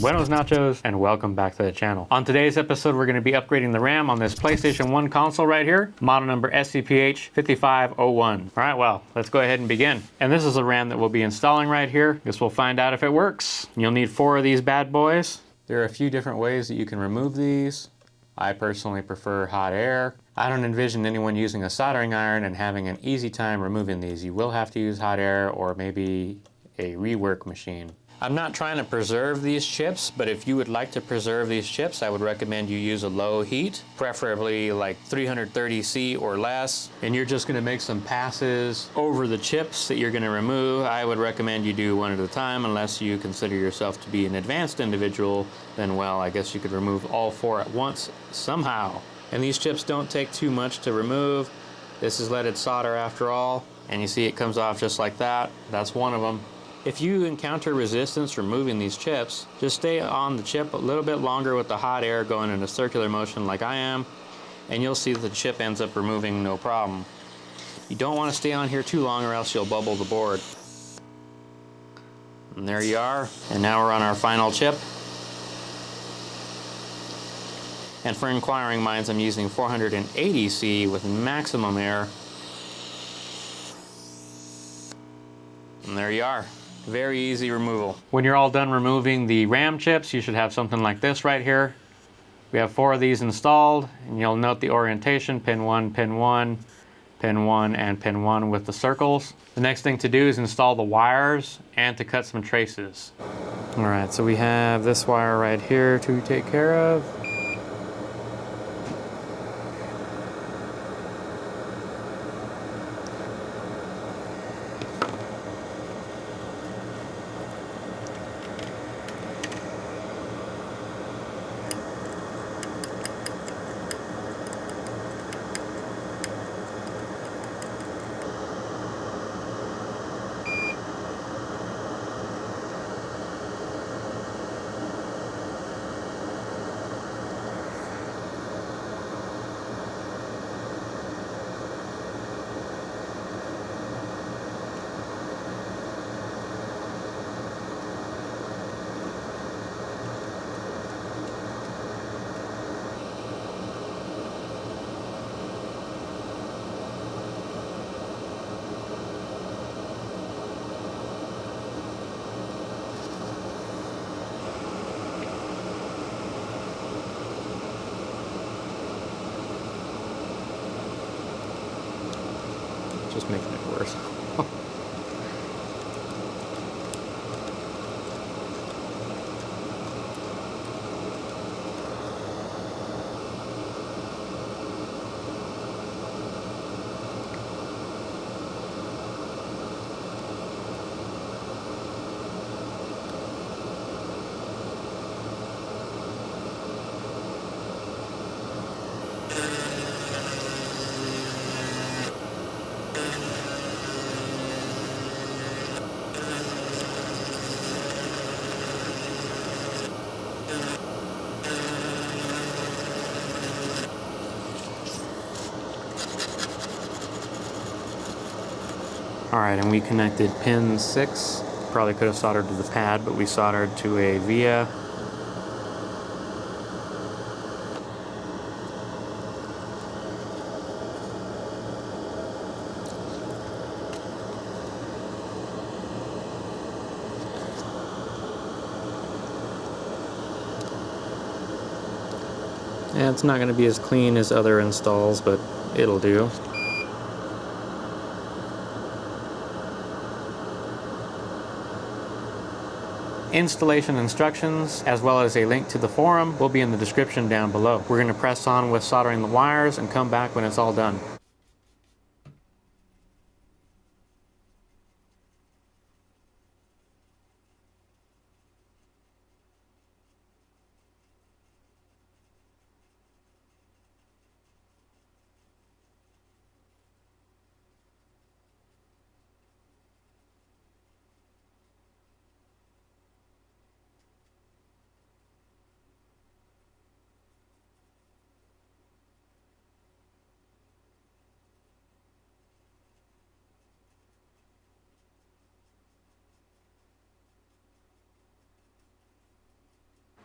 Buenos nachos, and welcome back to the channel. On today's episode, we're going to be upgrading the RAM on this PlayStation 1 console right here, model number SCPH5501. All right, well, let's go ahead and begin. And this is the RAM that we'll be installing right here. Guess we'll find out if it works. You'll need 4 of these bad boys. There are a few different ways that you can remove these. I personally prefer hot air. I don't envision anyone using a soldering iron and having an easy time removing these. You will have to use hot air or maybe a rework machine. I'm not trying to preserve these chips, but if you would like to preserve these chips, I would recommend you use a low heat, preferably like 330°C or less. And you're just gonna make some passes over the chips that you're gonna remove. I would recommend you do one at a time, unless you consider yourself to be an advanced individual, then well, I guess you could remove all 4 at once somehow. And these chips don't take too much to remove. This is leaded solder after all, and you see it comes off just like that. That's one of them. If you encounter resistance removing these chips, just stay on the chip a little bit longer with the hot air going in a circular motion like I am, and you'll see that the chip ends up removing no problem. You don't want to stay on here too long or else you'll bubble the board. And there you are. And now we're on our final chip. And for inquiring minds, I'm using 480°C with maximum air. And there you are. Very easy removal. When you're all done removing the RAM chips, you should have something like this right here. We have 4 of these installed, and you'll note the orientation, pin 1, pin 1, pin 1, and pin 1 with the circles. The next thing to do is install the wires and to cut some traces. All right, so we have this wire right here to take care of. Just making it worse. Alright, and we connected pin 6. Probably could have soldered to the pad, but we soldered to a via. And it's not going to be as clean as other installs, but it'll do. Installation instructions, as well as a link to the forum, will be in the description down below. We're going to press on with soldering the wires and come back when it's all done.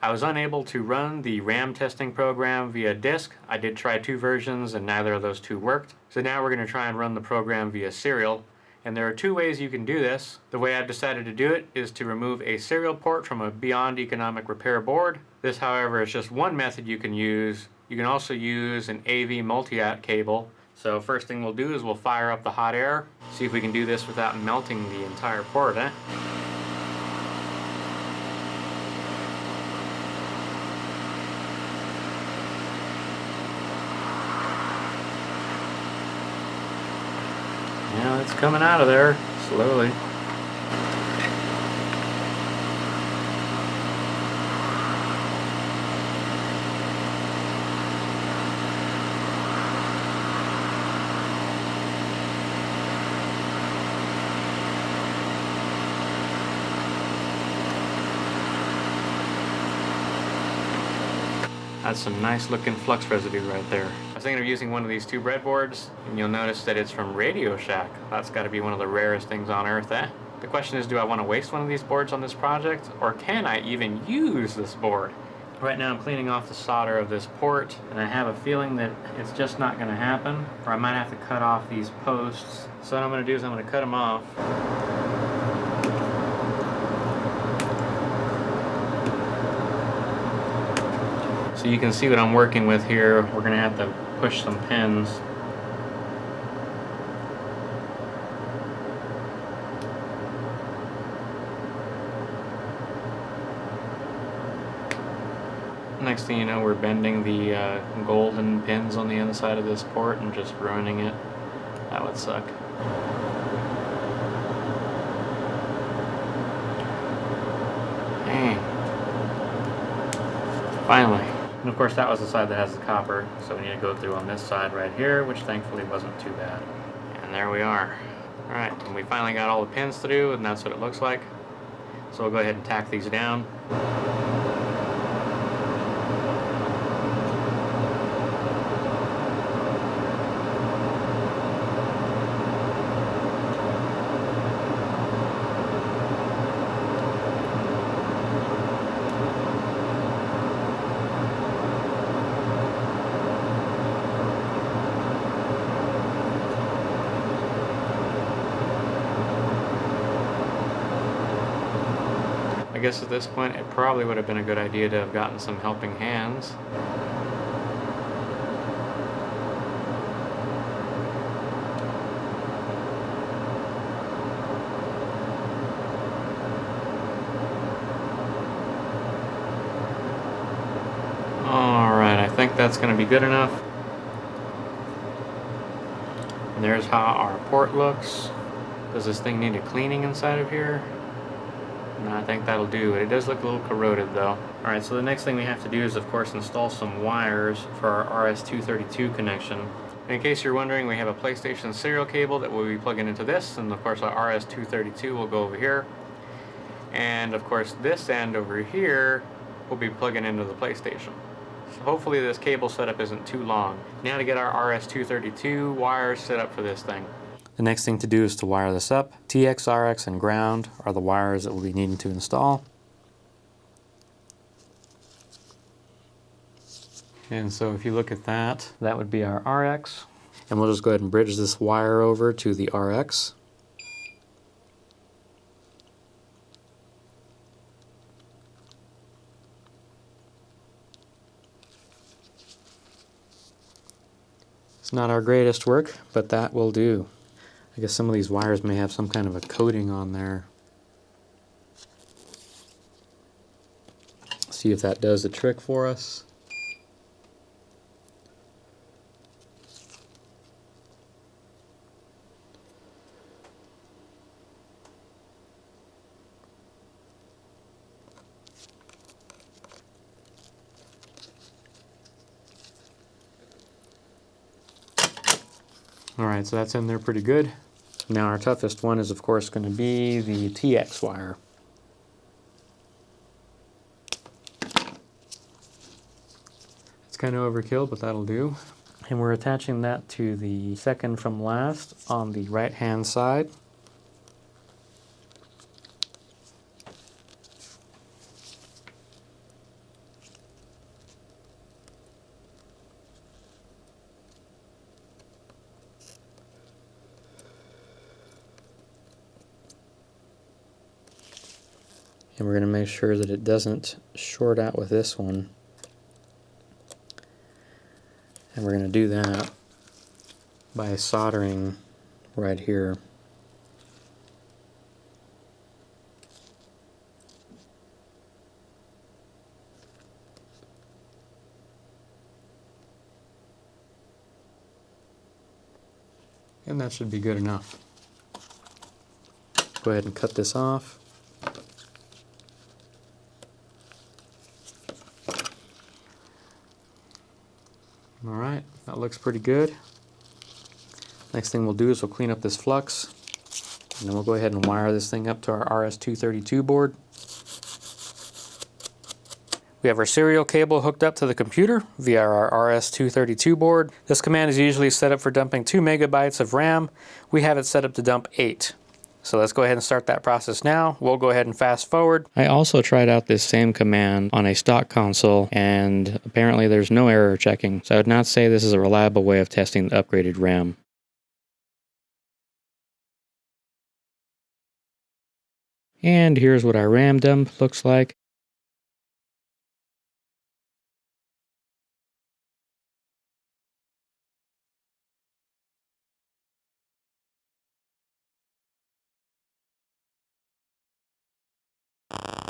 I was unable to run the RAM testing program via disk. I did try 2 versions and neither of those 2 worked. So now we're going to try and run the program via serial. And there are 2 ways you can do this. The way I've decided to do it is to remove a serial port from a beyond economic repair board. This, however, is just one method you can use. You can also use an AV multi-out cable. So first thing we'll do is we'll fire up the hot air, see if we can do this without melting the entire port, eh? Yeah, it's coming out of there slowly. That's some nice looking flux residue right there. I was thinking of using one of these 2 breadboards, and you'll notice that it's from Radio Shack. That's got to be one of the rarest things on earth, eh? The question is, do I want to waste one of these boards on this project, or can I even use this board? Right now I'm cleaning off the solder of this port, and I have a feeling that it's just not going to happen, or I might have to cut off these posts. So what I'm going to do is I'm going to cut them off. So you can see what I'm working with here. We're going to have to push some pins. Next thing you know, we're bending the golden pins on the inside of this port and just ruining it. That would suck. Dang. Finally. And of course that was the side that has the copper, so we need to go through on this side right here, which thankfully wasn't too bad. And there we are. Alright, and we finally got all the pins through, and that's what it looks like. So we'll go ahead and tack these down. I guess at this point it probably would have been a good idea to have gotten some helping hands. Alright, I think that's going to be good enough. And there's how our port looks. Does this thing need a cleaning inside of here? No, I think that'll do. It does look a little corroded though. Alright, so the next thing we have to do is of course install some wires for our RS-232 connection. And in case you're wondering, we have a PlayStation serial cable that we'll be plugging into this, and of course our RS-232 will go over here. And of course this end over here will be plugging into the PlayStation. So hopefully this cable setup isn't too long. Now to get our RS-232 wires set up for this thing. The next thing to do is to wire this up. TX, RX, and ground are the wires that we'll be needing to install. And so if you look at that, that would be our RX. And we'll just go ahead and bridge this wire over to the RX. It's not our greatest work, but that will do. I guess some of these wires may have some kind of a coating on there. See if that does the trick for us. Alright, so that's in there pretty good. Now our toughest one is of course going to be the TX wire. It's kind of overkill, but that'll do. And we're attaching that to the second from last on the right hand side. And we're going to make sure that it doesn't short out with this one. And we're going to do that by soldering right here. And that should be good enough. Go ahead and cut this off. Alright, that looks pretty good. Next thing we'll do is we'll clean up this flux, and then we'll go ahead and wire this thing up to our RS-232 board. We have our serial cable hooked up to the computer via our RS-232 board. This command is usually set up for dumping 2 megabytes of RAM. We have it set up to dump 8. So let's go ahead and start that process now. We'll go ahead and fast forward. I also tried out this same command on a stock console, and apparently there's no error checking. So I would not say this is a reliable way of testing the upgraded RAM. And here's what our RAM dump looks like.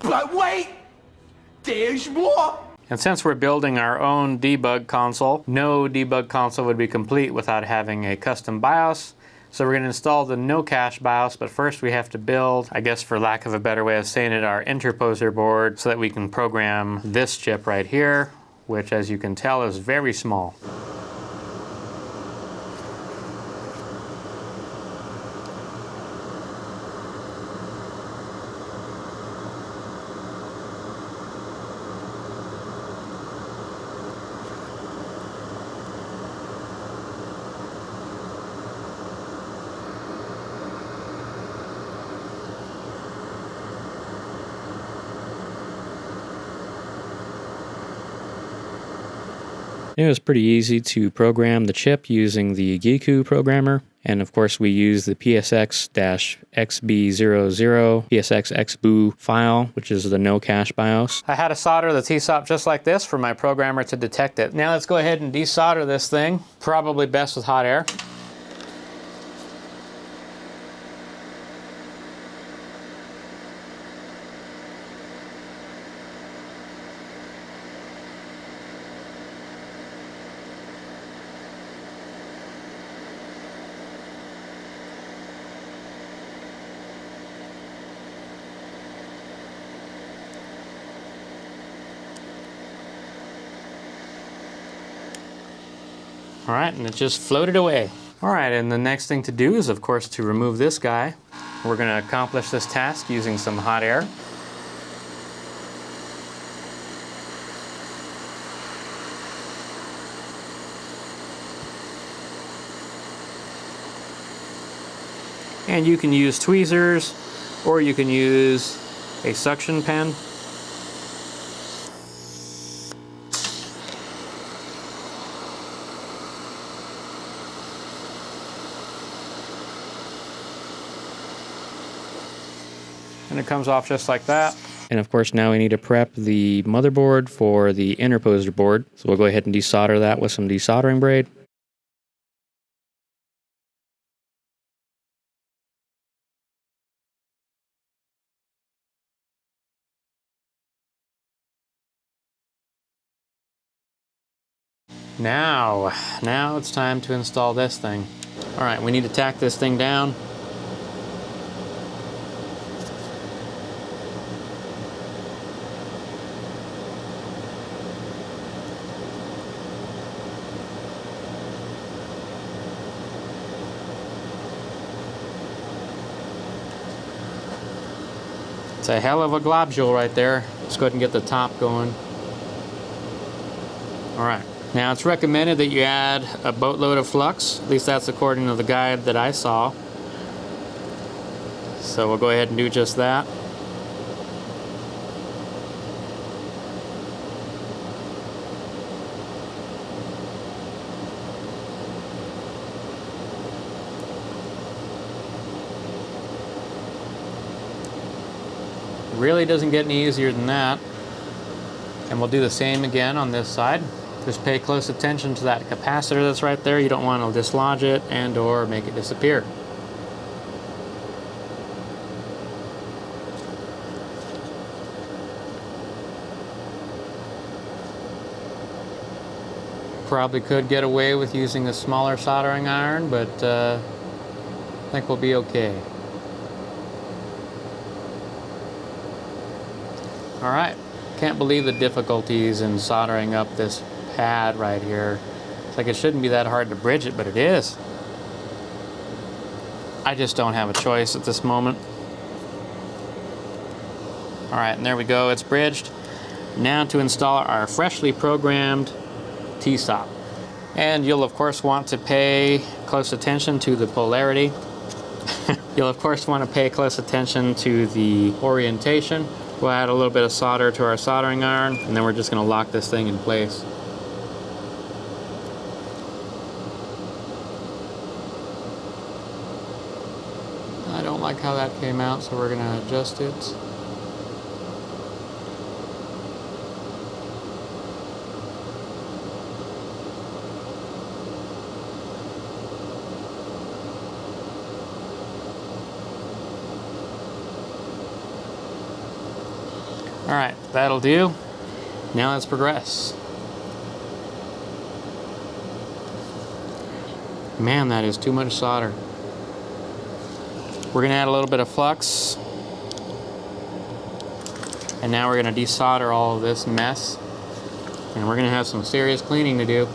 But wait, there's more! And since we're building our own debug console, no debug console would be complete without having a custom BIOS. So we're going to install the NoCa BIOS, but first we have to build, I guess for lack of a better way of saying it, our interposer board so that we can program this chip right here, which as you can tell is very small. It was pretty easy to program the chip using the Geeku programmer, and of course we use the PSX-XB00 PSX-XBOO file, which is the NoCa BIOS. I had to solder the T-SOP just like this for my programmer to detect it. Now let's go ahead and desolder this thing, probably best with hot air. All right, and it just floated away. All right, and the next thing to do is, of course, to remove this guy. We're going to accomplish this task using some hot air. And you can use tweezers, or you can use a suction pen. And it comes off just like that. And of course now we need to prep the motherboard for the interposer board. So we'll go ahead and desolder that with some desoldering braid. Now it's time to install this thing. All right, we need to tack this thing down. It's a hell of a globule right there. Let's go ahead and get the top going. All right. Now it's recommended that you add a boatload of flux. At least that's according to the guide that I saw. So we'll go ahead and do just that. really doesn't get any easier than that. And we'll do the same again on this side. Just pay close attention to that capacitor that's right there. You don't want to dislodge it and or make it disappear. Probably could get away with using a smaller soldering iron, but I think we'll be okay. Alright, can't believe the difficulties in soldering up this pad right here. It's like it shouldn't be that hard to bridge it, but it is. I just don't have a choice at this moment. Alright, and there we go, it's bridged. Now to install our freshly programmed T-stop. And you'll of course want to pay close attention to the polarity. You'll of course want to pay close attention to the orientation. We'll add a little bit of solder to our soldering iron, and then we're just going to lock this thing in place. I don't like how that came out, so we're going to adjust it. Alright, that'll do. Now let's progress. Man, that is too much solder. We're going to add a little bit of flux. And now we're going to desolder all of this mess. And we're going to have some serious cleaning to do.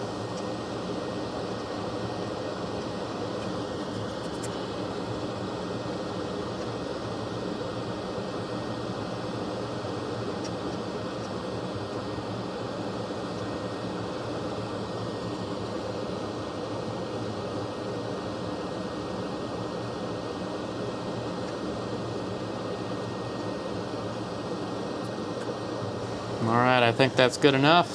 Alright, I think that's good enough.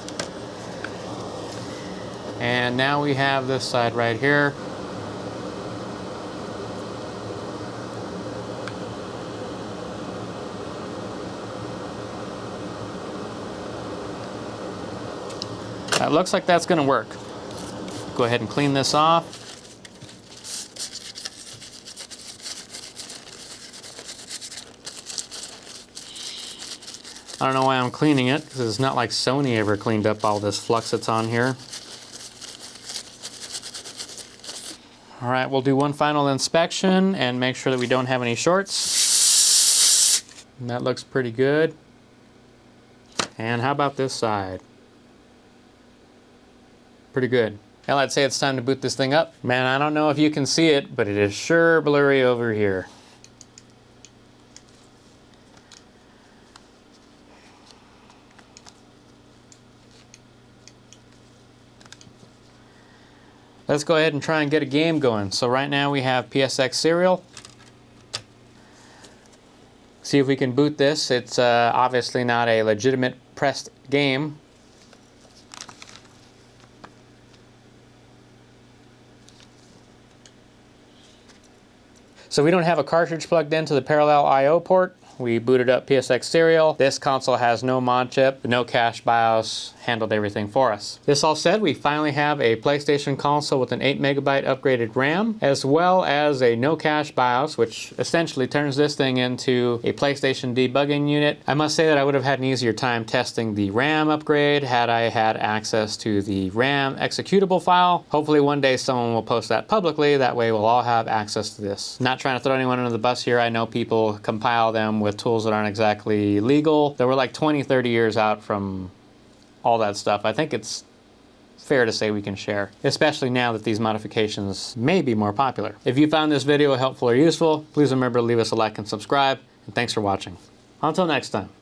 And now we have this side right here. It looks like that's going to work. Go ahead and clean this off. I don't know why I'm cleaning it, because it's not like Sony ever cleaned up all this flux that's on here. Alright, we'll do one final inspection and make sure that we don't have any shorts. And that looks pretty good. And how about this side? Pretty good. Well, I'd say it's time to boot this thing up. Man, I don't know if you can see it, but it is sure blurry over here. Let's go ahead and try and get a game going. So right now we have PSXSerial. See if we can boot this. It's obviously not a legitimate pressed game. So we don't have a cartridge plugged into the parallel I/O port. We booted up PSXSerial. This console has no mod chip, no cache BIOS, handled everything for us. This all said, we finally have a PlayStation console with an 8 megabyte upgraded RAM, as well as a no cache BIOS, which essentially turns this thing into a PlayStation debugging unit. I must say that I would have had an easier time testing the RAM upgrade had I had access to the RAM executable file. Hopefully one day someone will post that publicly, that way we'll all have access to this. Not trying to throw anyone under the bus here, I know people compile them with tools that aren't exactly legal. That we're like 20, 30 years out from all that stuff. I think it's fair to say we can share, especially now that these modifications may be more popular. If you found this video helpful or useful, please remember to leave us a like and subscribe, and thanks for watching. Until next time.